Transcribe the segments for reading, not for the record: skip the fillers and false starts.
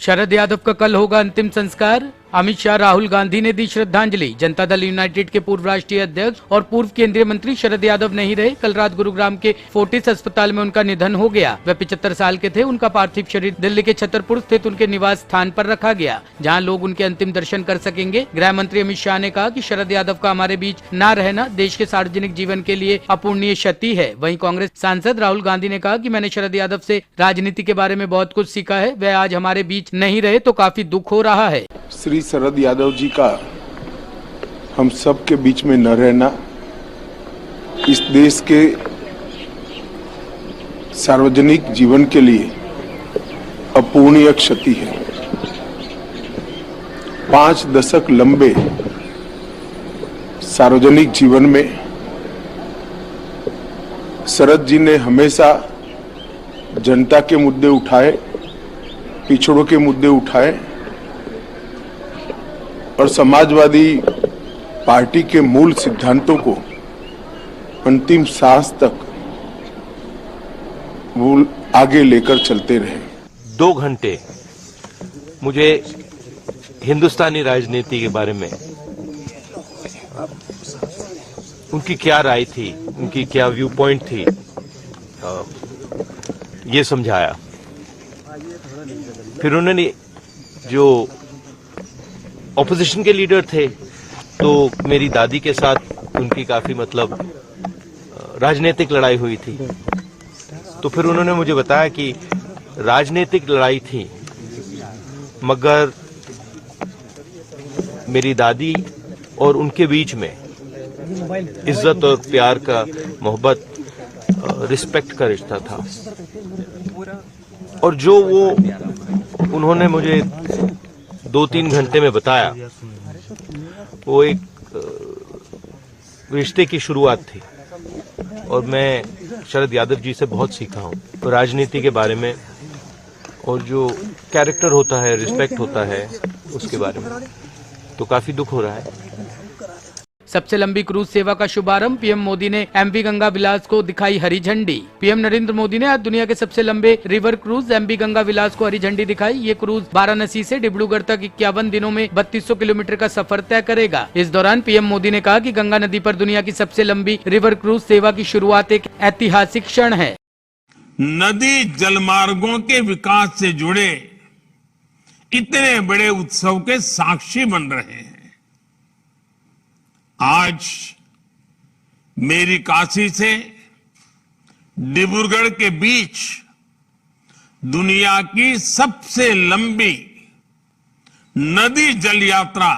शरद यादव का कल होगा अंतिम संस्कार। अमित शाह, राहुल गांधी ने दी श्रद्धांजलि। जनता दल यूनाइटेड के पूर्व राष्ट्रीय अध्यक्ष और पूर्व केंद्रीय मंत्री शरद यादव नहीं रहे। कल रात गुरुग्राम के फोर्टिस अस्पताल में उनका निधन हो गया। वे 75 साल के थे। उनका पार्थिव शरीर दिल्ली के छतरपुर स्थित उनके निवास स्थान पर रखा गया, जहां लोग उनके अंतिम दर्शन कर सकेंगे। गृह मंत्री अमित शाह ने कहा कि शरद यादव का हमारे बीच न रहना देश के सार्वजनिक जीवन के लिए अपूरणीय क्षति है। वहीं कांग्रेस सांसद राहुल गांधी ने कहा कि मैंने शरद यादव से राजनीति के बारे में बहुत कुछ सीखा है। वे आज हमारे बीच नहीं रहे तो काफी दुख हो रहा है। श्री शरद यादव जी का हम सब के बीच में न रहना इस देश के सार्वजनिक जीवन के लिए अपूरणीय क्षति है। 5 दशक लंबे सार्वजनिक जीवन में शरद जी ने हमेशा जनता के मुद्दे उठाए, पिछड़ों के मुद्दे उठाए और समाजवादी पार्टी के मूल सिद्धांतों को अंतिम सांस तक वो आगे लेकर चलते रहे। 2 घंटे मुझे हिंदुस्तानी राजनीति के बारे में उनकी क्या राय थी, उनकी क्या व्यू पॉइंट थी, ये समझाया। फिर उन्होंने जो ऑपोजिशन के लीडर थे तो मेरी दादी के साथ उनकी काफी राजनीतिक लड़ाई हुई थी। तो फिर उन्होंने मुझे बताया कि राजनीतिक लड़ाई थी मगर मेरी दादी और उनके बीच में इज्जत और प्यार का, मोहब्बत, रिस्पेक्ट का रिश्ता था। और जो वो उन्होंने मुझे 2-3 घंटे में बताया वो एक रिश्ते की शुरुआत थी। और मैं शरद यादव जी से बहुत सीखा हूँ राजनीति के बारे में, और जो कैरेक्टर होता है, रिस्पेक्ट होता है, उसके बारे में। तो काफी दुख हो रहा है। सबसे लंबी क्रूज सेवा का शुभारंभ पीएम मोदी ने एमवी गंगा विलास को दिखाई हरी झंडी। पीएम नरेंद्र मोदी ने आज दुनिया के सबसे लंबे रिवर क्रूज एमवी गंगा विलास को हरी झंडी दिखाई। ये क्रूज वाराणसी से डिब्रूगढ़ तक 51 दिनों में 3200 किलोमीटर का सफर तय करेगा। इस दौरान पीएम मोदी ने कहा कि गंगा नदी पर दुनिया की सबसे लंबी रिवर क्रूज सेवा की शुरुआत एक ऐतिहासिक क्षण है। नदी जलमार्गों के विकास से जुड़े इतने बड़े उत्सव के साक्षी बन रहे हैं। आज मेरी काशी से डिब्रूगढ़ के बीच दुनिया की सबसे लंबी नदी जल यात्रा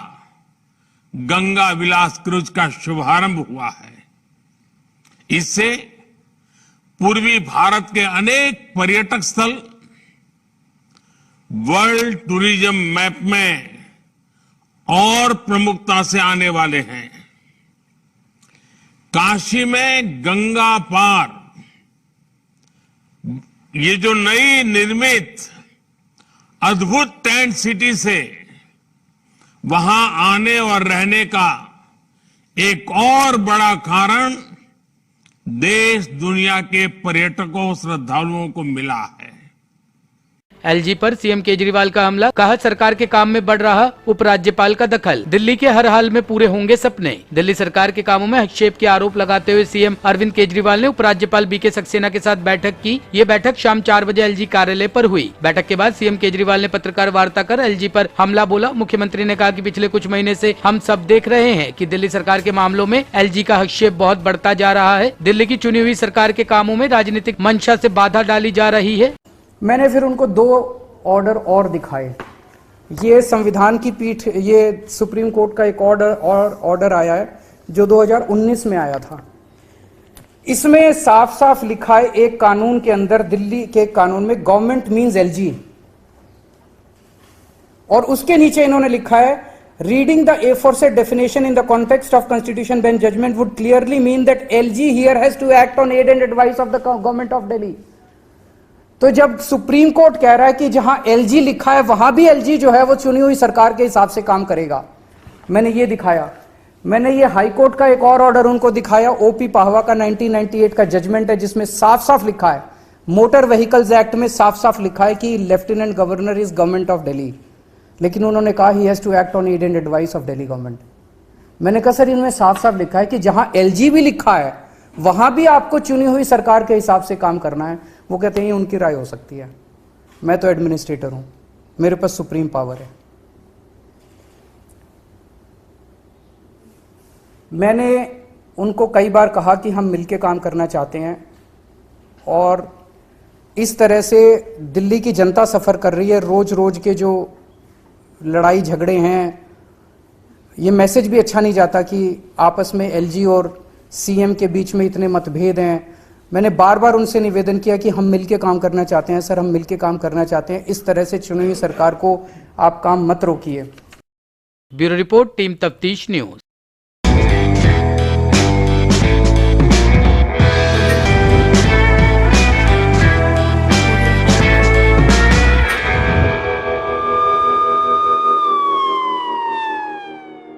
गंगा विलास क्रूज का शुभारंभ हुआ है। इससे पूर्वी भारत के अनेक पर्यटक स्थल वर्ल्ड टूरिज्म मैप में और प्रमुखता से आने वाले हैं। काशी में गंगा पार ये जो नई निर्मित अद्भुत टेंट सिटी से वहां आने और रहने का एक और बड़ा कारण देश दुनिया के पर्यटकों, श्रद्धालुओं को मिला है। एलजी पर सीएम केजरीवाल का हमला, कहा सरकार के काम में बढ़ रहा उपराज्यपाल का दखल। दिल्ली के हर हाल में पूरे होंगे सपने। दिल्ली सरकार के कामों में हस्तक्षेप के आरोप लगाते हुए सीएम अरविंद केजरीवाल ने उपराज्यपाल बीके सक्सेना के साथ बैठक की। ये बैठक शाम 4 बजे एलजी कार्यालय पर हुई। बैठक के बाद सीएम केजरीवाल ने पत्रकार वार्ता कर एलजी पर हमला बोला। मुख्यमंत्री ने कहा कि पिछले कुछ महीने से हम सब देख रहे हैं कि दिल्ली सरकार के मामलों में एलजी का हस्तक्षेप बहुत बढ़ता जा रहा है। दिल्ली की चुनी हुई सरकार के कामों में राजनीतिक मंशा से बाधा डाली जा रही है। मैंने फिर उनको 2 ऑर्डर और दिखाए। ये संविधान की पीठ, ये सुप्रीम कोर्ट का एक ऑर्डर आया है जो 2019 में आया था। इसमें साफ साफ लिखा है एक कानून के अंदर, दिल्ली के कानून में गवर्नमेंट मींस एलजी, और उसके नीचे इन्होंने लिखा है reading the aforesaid definition in the context of constitution bench judgment would clearly mean that LG here has to act on aid and advice of the government of Delhi। तो जब supreme court कह रहा है कि जहां LG लिखा है वहां भी एलजी जो है वो चुनी हुई सरकार के हिसाब से काम करेगा, मैंने ये दिखाया। मैंने ये हाई कोर्ट का एक और ऑर्डर उनको दिखाया, ओपी पाहवा का 1998 का जजमेंट है जिसमें साफ साफ लिखा है मोटर व्हीकल्स एक्ट में साफ साफ लिखा है कि lieutenant governor is government of Delhi, लेकिन उन्होंने कहा he has to act on aid and advice of Delhi government. मैंने कहा सर इनमें साफ साफ लिखा है कि जहां एलजी भी लिखा है वहां भी आपको चुनी हुई सरकार के हिसाब से काम करना है। वो कहते हैं ये उनकी राय हो सकती है, मैं तो एडमिनिस्ट्रेटर हूं, मेरे पास सुप्रीम पावर है। मैंने उनको कई बार कहा कि हम मिलकर काम करना चाहते हैं, और इस तरह से दिल्ली की जनता सफ़र कर रही है। रोज रोज के जो लड़ाई झगड़े हैं, ये मैसेज भी अच्छा नहीं जाता कि आपस में एलजी और सीएम के बीच में इतने मतभेद हैं। मैंने बार बार उनसे निवेदन किया कि हम मिलके काम करना चाहते हैं सर, हम मिलके काम करना चाहते हैं, इस तरह से चुनी हुई सरकार को आप काम मत रोकिए। ब्यूरो रिपोर्ट, टीम तफ्तीश न्यूज।